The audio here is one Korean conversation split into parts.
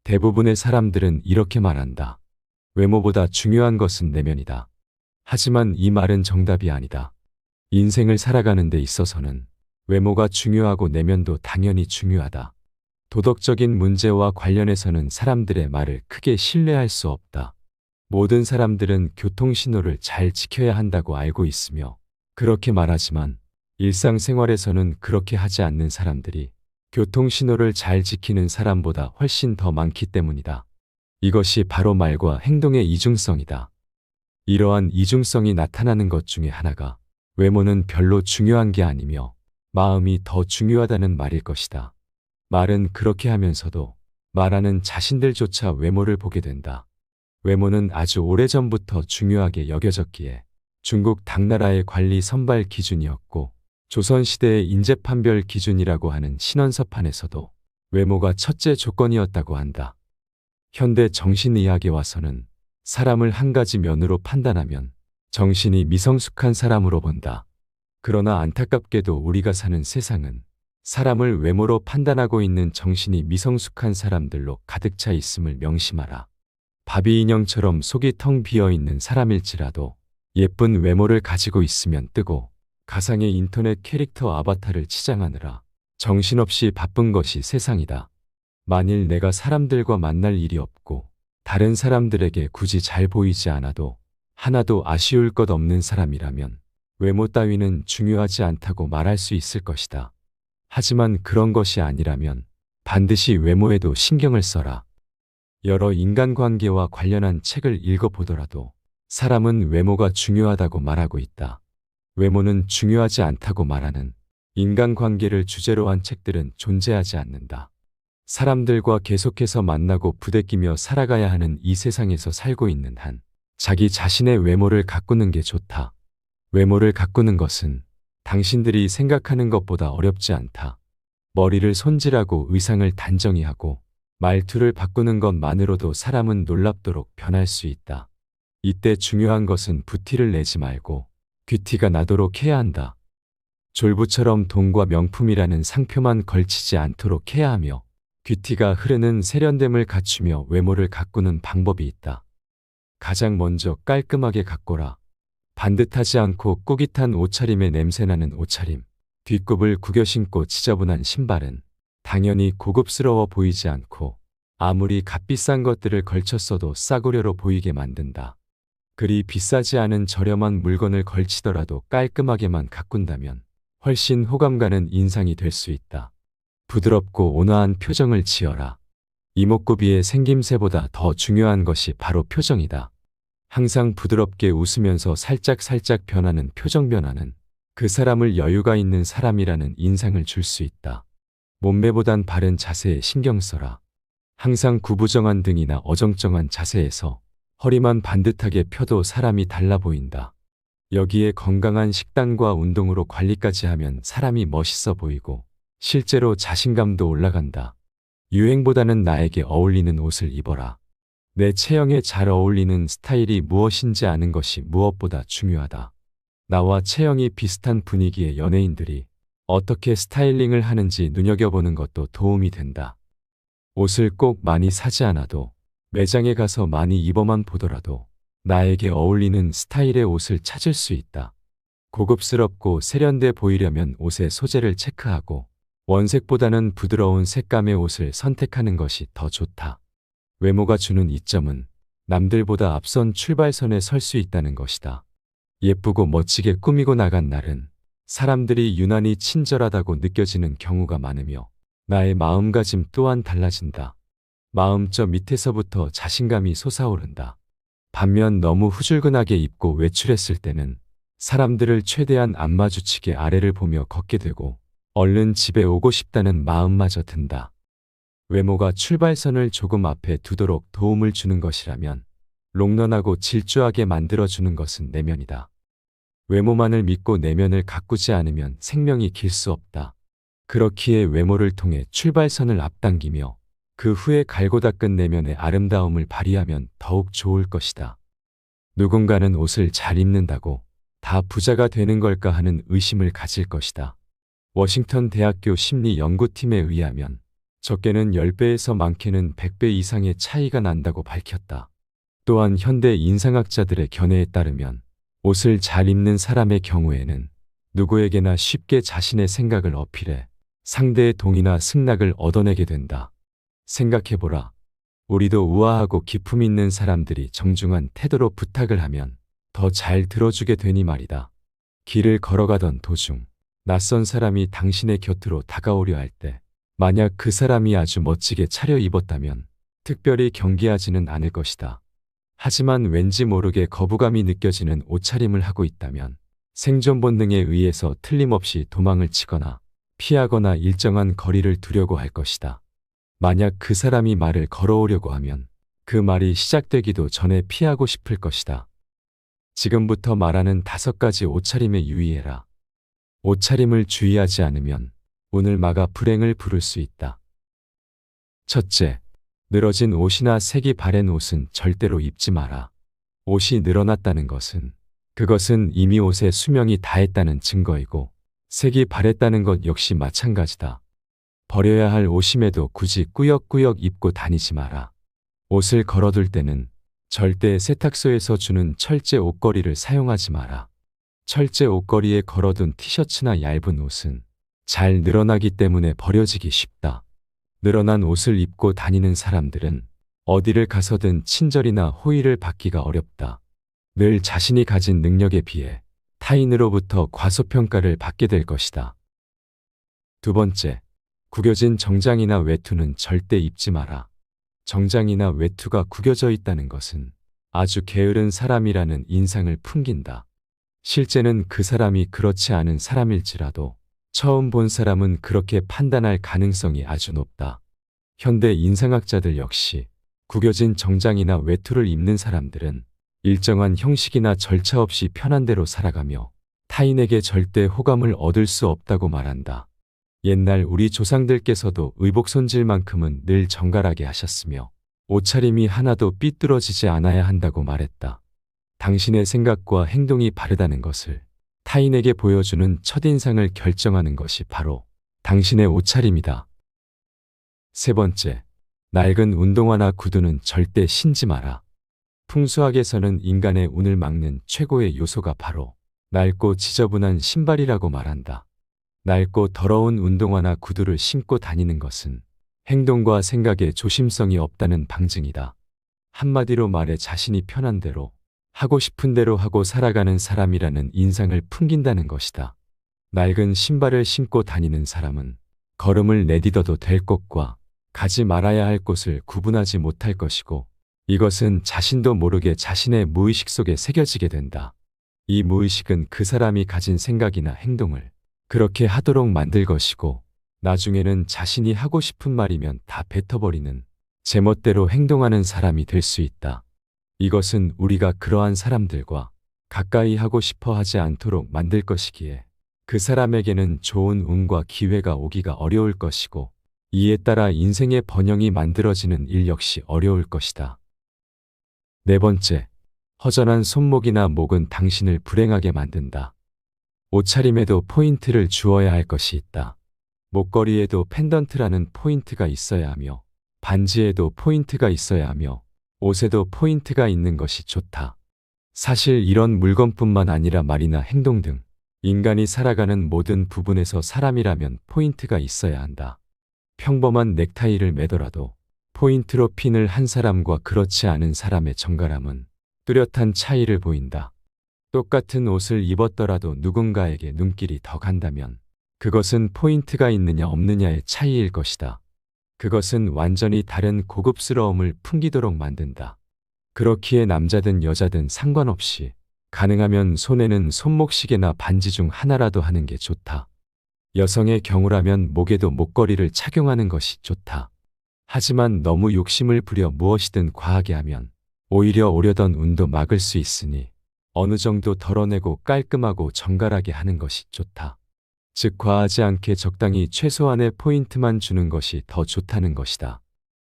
대부분의 사람들은 이렇게 말한다. 외모보다 중요한 것은 내면이다. 하지만 이 말은 정답이 아니다. 인생을 살아가는 데 있어서는 외모가 중요하고 내면도 당연히 중요하다. 도덕적인 문제와 관련해서는 사람들의 말을 크게 신뢰할 수 없다. 모든 사람들은 교통신호를 잘 지켜야 한다고 알고 있으며 그렇게 말하지만 일상생활에서는 그렇게 하지 않는 사람들이 교통신호를 잘 지키는 사람보다 훨씬 더 많기 때문이다. 이것이 바로 말과 행동의 이중성이다. 이러한 이중성이 나타나는 것 중에 하나가 외모는 별로 중요한 게 아니며 마음이 더 중요하다는 말일 것이다. 말은 그렇게 하면서도 말하는 자신들조차 외모를 보게 된다. 외모는 아주 오래전부터 중요하게 여겨졌기에 중국 당나라의 관리 선발 기준이었고 조선시대의 인재판별 기준이라고 하는 신원서판에서도 외모가 첫째 조건이었다고 한다. 현대 정신의학에 와서는 사람을 한 가지 면으로 판단하면 정신이 미성숙한 사람으로 본다. 그러나 안타깝게도 우리가 사는 세상은 사람을 외모로 판단하고 있는 정신이 미성숙한 사람들로 가득 차 있음을 명심하라. 바비 인형처럼 속이 텅 비어 있는 사람일지라도 예쁜 외모를 가지고 있으면 뜨고 가상의 인터넷 캐릭터 아바타를 치장하느라 정신없이 바쁜 것이 세상이다. 만일 내가 사람들과 만날 일이 없고 다른 사람들에게 굳이 잘 보이지 않아도 하나도 아쉬울 것 없는 사람이라면 외모 따위는 중요하지 않다고 말할 수 있을 것이다. 하지만 그런 것이 아니라면 반드시 외모에도 신경을 써라. 여러 인간관계와 관련한 책을 읽어보더라도 사람은 외모가 중요하다고 말하고 있다. 외모는 중요하지 않다고 말하는 인간관계를 주제로 한 책들은 존재하지 않는다. 사람들과 계속해서 만나고 부대끼며 살아가야 하는 이 세상에서 살고 있는 한 자기 자신의 외모를 가꾸는 게 좋다. 외모를 가꾸는 것은 당신들이 생각하는 것보다 어렵지 않다. 머리를 손질하고 의상을 단정히 하고 말투를 바꾸는 것만으로도 사람은 놀랍도록 변할 수 있다. 이때 중요한 것은 부티를 내지 말고 귀티가 나도록 해야 한다. 졸부처럼 돈과 명품이라는 상표만 걸치지 않도록 해야 하며 귀티가 흐르는 세련됨을 갖추며 외모를 가꾸는 방법이 있다. 가장 먼저 깔끔하게 가꿔라. 반듯하지 않고 꾸깃한 옷차림에 냄새나는 옷차림, 뒷굽을 구겨 신고 지저분한 신발은 당연히 고급스러워 보이지 않고 아무리 값비싼 것들을 걸쳤어도 싸구려로 보이게 만든다. 그리 비싸지 않은 저렴한 물건을 걸치더라도 깔끔하게만 가꾼다면 훨씬 호감 가는 인상이 될 수 있다. 부드럽고 온화한 표정을 지어라. 이목구비의 생김새보다 더 중요한 것이 바로 표정이다. 항상 부드럽게 웃으면서 살짝살짝 변하는 표정 변화는 그 사람을 여유가 있는 사람이라는 인상을 줄 수 있다. 몸매보단 바른 자세에 신경 써라. 항상 구부정한 등이나 어정쩡한 자세에서 허리만 반듯하게 펴도 사람이 달라 보인다. 여기에 건강한 식단과 운동으로 관리까지 하면 사람이 멋있어 보이고 실제로 자신감도 올라간다. 유행보다는 나에게 어울리는 옷을 입어라. 내 체형에 잘 어울리는 스타일이 무엇인지 아는 것이 무엇보다 중요하다. 나와 체형이 비슷한 분위기의 연예인들이 어떻게 스타일링을 하는지 눈여겨보는 것도 도움이 된다. 옷을 꼭 많이 사지 않아도 매장에 가서 많이 입어만 보더라도 나에게 어울리는 스타일의 옷을 찾을 수 있다. 고급스럽고 세련돼 보이려면 옷의 소재를 체크하고 원색보다는 부드러운 색감의 옷을 선택하는 것이 더 좋다. 외모가 주는 이점은 남들보다 앞선 출발선에 설 수 있다는 것이다. 예쁘고 멋지게 꾸미고 나간 날은 사람들이 유난히 친절하다고 느껴지는 경우가 많으며 나의 마음가짐 또한 달라진다. 마음 저 밑에서부터 자신감이 솟아오른다. 반면 너무 후줄근하게 입고 외출했을 때는 사람들을 최대한 안 마주치게 아래를 보며 걷게 되고 얼른 집에 오고 싶다는 마음마저 든다. 외모가 출발선을 조금 앞에 두도록 도움을 주는 것이라면 롱런하고 질주하게 만들어주는 것은 내면이다. 외모만을 믿고 내면을 가꾸지 않으면 생명이 길 수 없다. 그렇기에 외모를 통해 출발선을 앞당기며 그 후에 갈고 닦은 내면의 아름다움을 발휘하면 더욱 좋을 것이다. 누군가는 옷을 잘 입는다고 다 부자가 되는 걸까 하는 의심을 가질 것이다. 워싱턴 대학교 심리연구팀에 의하면 적게는 10배에서 많게는 100배 이상의 차이가 난다고 밝혔다. 또한 현대 인상학자들의 견해에 따르면 옷을 잘 입는 사람의 경우에는 누구에게나 쉽게 자신의 생각을 어필해 상대의 동의나 승낙을 얻어내게 된다. 생각해보라. 우리도 우아하고 기품 있는 사람들이 정중한 태도로 부탁을 하면 더 잘 들어주게 되니 말이다. 길을 걸어가던 도중 낯선 사람이 당신의 곁으로 다가오려 할 때 만약 그 사람이 아주 멋지게 차려입었다면 특별히 경계하지는 않을 것이다. 하지만 왠지 모르게 거부감이 느껴지는 옷차림을 하고 있다면 생존 본능에 의해서 틀림없이 도망을 치거나 피하거나 일정한 거리를 두려고 할 것이다. 만약 그 사람이 말을 걸어오려고 하면 그 말이 시작되기도 전에 피하고 싶을 것이다. 지금부터 말하는 5가지 옷차림에 유의해라. 옷차림을 주의하지 않으면 운을 막아 불행을 부를 수 있다. 첫째, 늘어진 옷이나 색이 바랜 옷은 절대로 입지 마라. 옷이 늘어났다는 것은 그것은 이미 옷의 수명이 다했다는 증거이고 색이 바랬다는 것 역시 마찬가지다. 버려야 할 옷임에도 굳이 꾸역꾸역 입고 다니지 마라. 옷을 걸어둘 때는 절대 세탁소에서 주는 철제 옷걸이를 사용하지 마라. 철제 옷걸이에 걸어둔 티셔츠나 얇은 옷은 잘 늘어나기 때문에 버려지기 쉽다. 늘어난 옷을 입고 다니는 사람들은 어디를 가서든 친절이나 호의를 받기가 어렵다. 늘 자신이 가진 능력에 비해 타인으로부터 과소평가를 받게 될 것이다. 두 번째, 구겨진 정장이나 외투는 절대 입지 마라. 정장이나 외투가 구겨져 있다는 것은 아주 게으른 사람이라는 인상을 풍긴다. 실제는 그 사람이 그렇지 않은 사람일지라도 처음 본 사람은 그렇게 판단할 가능성이 아주 높다. 현대 인상학자들 역시 구겨진 정장이나 외투를 입는 사람들은 일정한 형식이나 절차 없이 편한 대로 살아가며 타인에게 절대 호감을 얻을 수 없다고 말한다. 옛날 우리 조상들께서도 의복 손질만큼은 늘 정갈하게 하셨으며 옷차림이 하나도 삐뚤어지지 않아야 한다고 말했다. 당신의 생각과 행동이 바르다는 것을 타인에게 보여주는 첫인상을 결정하는 것이 바로 당신의 옷차림이다. 세 번째, 낡은 운동화나 구두는 절대 신지 마라. 풍수학에서는 인간의 운을 막는 최고의 요소가 바로 낡고 지저분한 신발이라고 말한다. 낡고 더러운 운동화나 구두를 신고 다니는 것은 행동과 생각에 조심성이 없다는 방증이다. 한마디로 말해 자신이 편한 대로 하고 싶은 대로 하고 살아가는 사람이라는 인상을 풍긴다는 것이다. 낡은 신발을 신고 다니는 사람은 걸음을 내딛어도 될 곳과 가지 말아야 할 곳을 구분하지 못할 것이고 이것은 자신도 모르게 자신의 무의식 속에 새겨지게 된다. 이 무의식은 그 사람이 가진 생각이나 행동을 그렇게 하도록 만들 것이고 나중에는 자신이 하고 싶은 말이면 다 뱉어버리는 제멋대로 행동하는 사람이 될 수 있다. 이것은 우리가 그러한 사람들과 가까이 하고 싶어 하지 않도록 만들 것이기에 그 사람에게는 좋은 운과 기회가 오기가 어려울 것이고 이에 따라 인생의 번영이 만들어지는 일 역시 어려울 것이다. 네 번째, 허전한 손목이나 목은 당신을 불행하게 만든다. 옷차림에도 포인트를 주어야 할 것이 있다. 목걸이에도 펜던트라는 포인트가 있어야 하며 반지에도 포인트가 있어야 하며 옷에도 포인트가 있는 것이 좋다. 사실 이런 물건뿐만 아니라 말이나 행동 등 인간이 살아가는 모든 부분에서 사람이라면 포인트가 있어야 한다. 평범한 넥타이를 매더라도 포인트로 핀을 한 사람과 그렇지 않은 사람의 정갈함은 뚜렷한 차이를 보인다. 똑같은 옷을 입었더라도 누군가에게 눈길이 더 간다면 그것은 포인트가 있느냐 없느냐의 차이일 것이다. 그것은 완전히 다른 고급스러움을 풍기도록 만든다. 그렇기에 남자든 여자든 상관없이 가능하면 손에는 손목시계나 반지 중 하나라도 하는 게 좋다. 여성의 경우라면 목에도 목걸이를 착용하는 것이 좋다. 하지만 너무 욕심을 부려 무엇이든 과하게 하면 오히려 오려던 운도 막을 수 있으니 어느 정도 덜어내고 깔끔하고 정갈하게 하는 것이 좋다. 즉 과하지 않게 적당히 최소한의 포인트만 주는 것이 더 좋다는 것이다.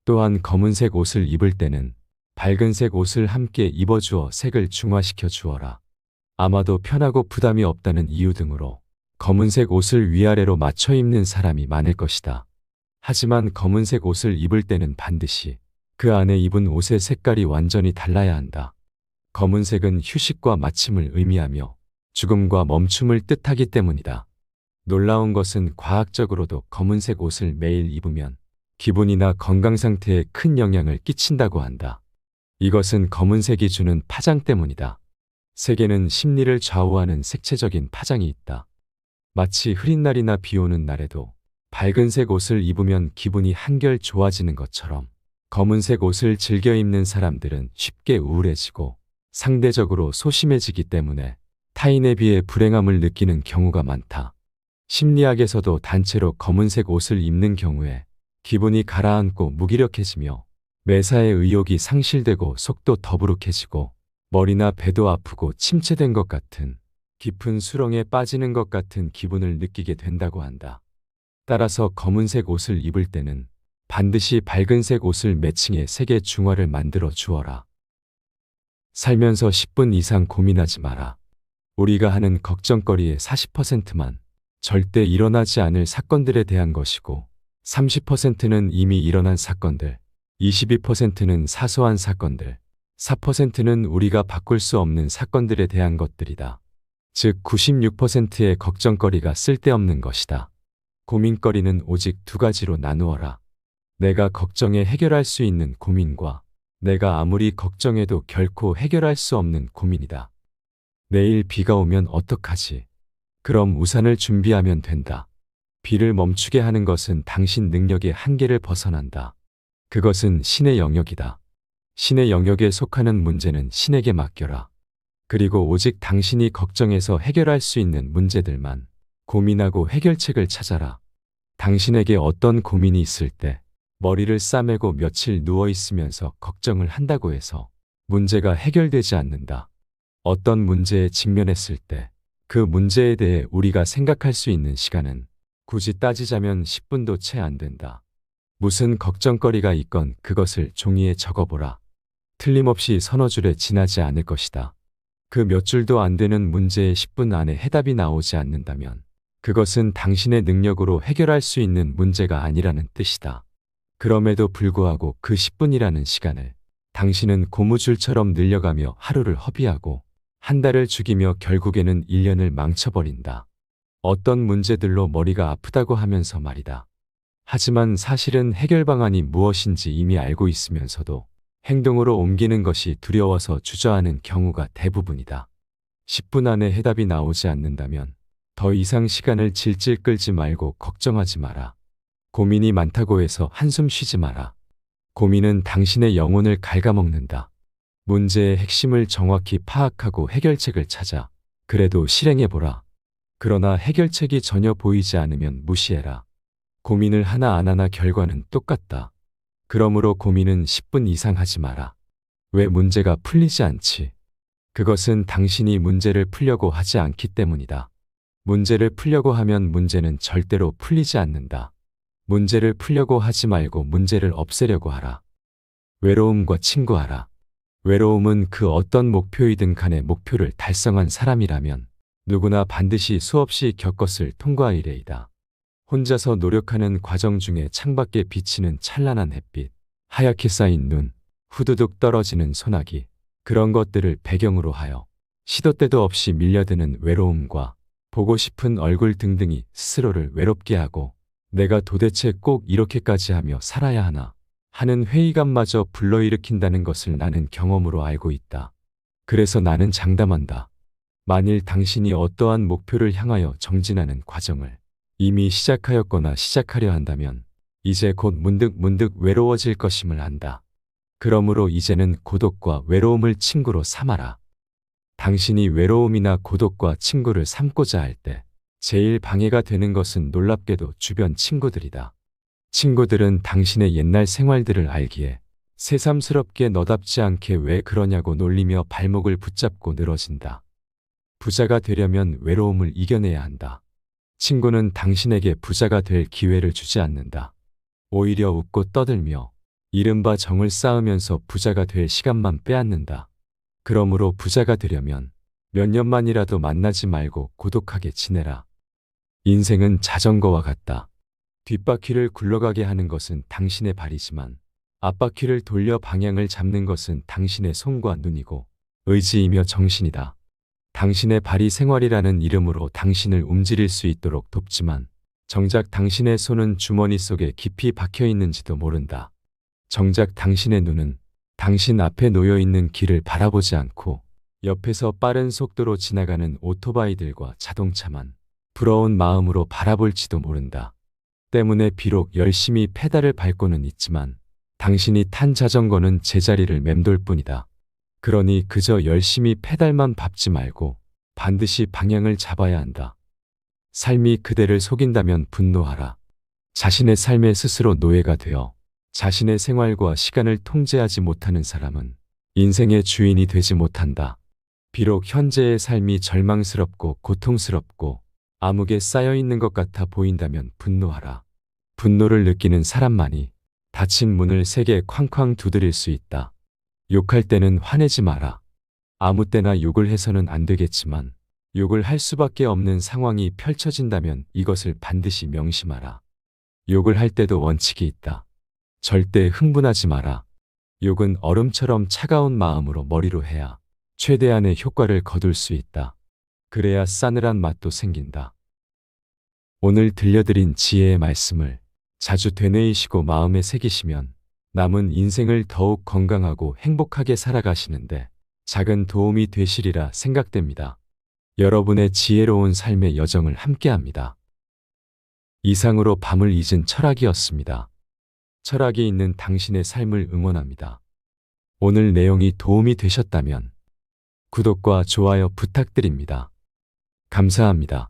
또한 검은색 옷을 입을 때는 밝은색 옷을 함께 입어주어 색을 중화시켜 주어라. 아마도 편하고 부담이 없다는 이유 등으로 검은색 옷을 위아래로 맞춰 입는 사람이 많을 것이다. 하지만 검은색 옷을 입을 때는 반드시 그 안에 입은 옷의 색깔이 완전히 달라야 한다. 검은색은 휴식과 마침을 의미하며 죽음과 멈춤을 뜻하기 때문이다. 놀라운 것은 과학적으로도 검은색 옷을 매일 입으면 기분이나 건강 상태에 큰 영향을 끼친다고 한다. 이것은 검은색이 주는 파장 때문이다. 색에는 심리를 좌우하는 색채적인 파장이 있다. 마치 흐린 날이나 비 오는 날에도 밝은색 옷을 입으면 기분이 한결 좋아지는 것처럼 검은색 옷을 즐겨 입는 사람들은 쉽게 우울해지고 상대적으로 소심해지기 때문에 타인에 비해 불행함을 느끼는 경우가 많다. 심리학에서도 단체로 검은색 옷을 입는 경우에 기분이 가라앉고 무기력해지며 매사에 의욕이 상실되고 속도 더부룩해지고 머리나 배도 아프고 침체된 것 같은 깊은 수렁에 빠지는 것 같은 기분을 느끼게 된다고 한다. 따라서 검은색 옷을 입을 때는 반드시 밝은색 옷을 매칭해 색의 중화를 만들어 주어라. 살면서 10분 이상 고민하지 마라. 우리가 하는 걱정거리의 40%만 절대 일어나지 않을 사건들에 대한 것이고 30%는 이미 일어난 사건들, 22%는 사소한 사건들, 4%는 우리가 바꿀 수 없는 사건들에 대한 것들이다. 즉 96%의 걱정거리가 쓸데없는 것이다. 고민거리는 오직 두 가지로 나누어라. 내가 걱정해 해결할 수 있는 고민과 내가 아무리 걱정해도 결코 해결할 수 없는 고민이다. 내일 비가 오면 어떡하지? 그럼 우산을 준비하면 된다. 비를 멈추게 하는 것은 당신 능력의 한계를 벗어난다. 그것은 신의 영역이다. 신의 영역에 속하는 문제는 신에게 맡겨라. 그리고 오직 당신이 걱정해서 해결할 수 있는 문제들만 고민하고 해결책을 찾아라. 당신에게 어떤 고민이 있을 때 머리를 싸매고 며칠 누워 있으면서 걱정을 한다고 해서 문제가 해결되지 않는다. 어떤 문제에 직면했을 때 그 문제에 대해 우리가 생각할 수 있는 시간은 굳이 따지자면 10분도 채 안 된다. 무슨 걱정거리가 있건 그것을 종이에 적어보라. 틀림없이 서너 줄에 지나지 않을 것이다. 그 몇 줄도 안 되는 문제에 10분 안에 해답이 나오지 않는다면 그것은 당신의 능력으로 해결할 수 있는 문제가 아니라는 뜻이다. 그럼에도 불구하고 그 10분이라는 시간을 당신은 고무줄처럼 늘려가며 하루를 허비하고 한 달을 죽이며 결국에는 1년을 망쳐버린다. 어떤 문제들로 머리가 아프다고 하면서 말이다. 하지만 사실은 해결 방안이 무엇인지 이미 알고 있으면서도 행동으로 옮기는 것이 두려워서 주저하는 경우가 대부분이다. 10분 안에 해답이 나오지 않는다면 더 이상 시간을 질질 끌지 말고 걱정하지 마라. 고민이 많다고 해서 한숨 쉬지 마라. 고민은 당신의 영혼을 갉아먹는다. 문제의 핵심을 정확히 파악하고 해결책을 찾아 그래도 실행해보라. 그러나 해결책이 전혀 보이지 않으면 무시해라. 고민을 하나 안 하나 결과는 똑같다. 그러므로 고민은 10분 이상 하지 마라. 왜 문제가 풀리지 않지? 그것은 당신이 문제를 풀려고 하지 않기 때문이다. 문제를 풀려고 하면 문제는 절대로 풀리지 않는다. 문제를 풀려고 하지 말고 문제를 없애려고 하라. 외로움과 친구하라. 외로움은 그 어떤 목표이든 간에 목표를 달성한 사람이라면 누구나 반드시 수없이 겪었을 통과이래이다. 혼자서 노력하는 과정 중에 창밖에 비치는 찬란한 햇빛, 하얗게 쌓인 눈, 후두둑 떨어지는 소나기, 그런 것들을 배경으로 하여 시도 때도 없이 밀려드는 외로움과 보고 싶은 얼굴 등등이 스스로를 외롭게 하고 내가 도대체 꼭 이렇게까지 하며 살아야 하나 하는 회의감마저 불러일으킨다는 것을 나는 경험으로 알고 있다. 그래서 나는 장담한다. 만일 당신이 어떠한 목표를 향하여 정진하는 과정을 이미 시작하였거나 시작하려 한다면 이제 곧 문득 외로워질 것임을 안다. 그러므로 이제는 고독과 외로움을 친구로 삼아라. 당신이 외로움이나 고독과 친구를 삼고자 할 때 제일 방해가 되는 것은 놀랍게도 주변 친구들이다. 친구들은 당신의 옛날 생활들을 알기에 새삼스럽게 너답지 않게 왜 그러냐고 놀리며 발목을 붙잡고 늘어진다. 부자가 되려면 외로움을 이겨내야 한다. 친구는 당신에게 부자가 될 기회를 주지 않는다. 오히려 웃고 떠들며 이른바 정을 쌓으면서 부자가 될 시간만 빼앗는다. 그러므로 부자가 되려면 몇 년만이라도 만나지 말고 고독하게 지내라. 인생은 자전거와 같다. 뒷바퀴를 굴러가게 하는 것은 당신의 발이지만 앞바퀴를 돌려 방향을 잡는 것은 당신의 손과 눈이고 의지이며 정신이다. 당신의 발이 생활이라는 이름으로 당신을 움직일 수 있도록 돕지만 정작 당신의 손은 주머니 속에 깊이 박혀 있는지도 모른다. 정작 당신의 눈은 당신 앞에 놓여 있는 길을 바라보지 않고 옆에서 빠른 속도로 지나가는 오토바이들과 자동차만 부러운 마음으로 바라볼지도 모른다. 때문에 비록 열심히 페달을 밟고는 있지만 당신이 탄 자전거는 제자리를 맴돌 뿐이다. 그러니 그저 열심히 페달만 밟지 말고 반드시 방향을 잡아야 한다. 삶이 그대를 속인다면 분노하라. 자신의 삶에 스스로 노예가 되어 자신의 생활과 시간을 통제하지 못하는 사람은 인생의 주인이 되지 못한다. 비록 현재의 삶이 절망스럽고 고통스럽고 암흑에 쌓여 있는 것 같아 보인다면 분노하라. 분노를 느끼는 사람만이 닫힌 문을 세게 쾅쾅 두드릴 수 있다. 욕할 때는 화내지 마라. 아무 때나 욕을 해서는 안 되겠지만 욕을 할 수밖에 없는 상황이 펼쳐진다면 이것을 반드시 명심하라. 욕을 할 때도 원칙이 있다. 절대 흥분하지 마라. 욕은 얼음처럼 차가운 마음으로 머리로 해야 최대한의 효과를 거둘 수 있다. 그래야 싸늘한 맛도 생긴다. 오늘 들려드린 지혜의 말씀을 자주 되뇌이시고 마음에 새기시면 남은 인생을 더욱 건강하고 행복하게 살아가시는데 작은 도움이 되시리라 생각됩니다. 여러분의 지혜로운 삶의 여정을 함께합니다. 이상으로 밤을 잊은 철학이었습니다. 철학이 있는 당신의 삶을 응원합니다. 오늘 내용이 도움이 되셨다면 구독과 좋아요 부탁드립니다. 감사합니다.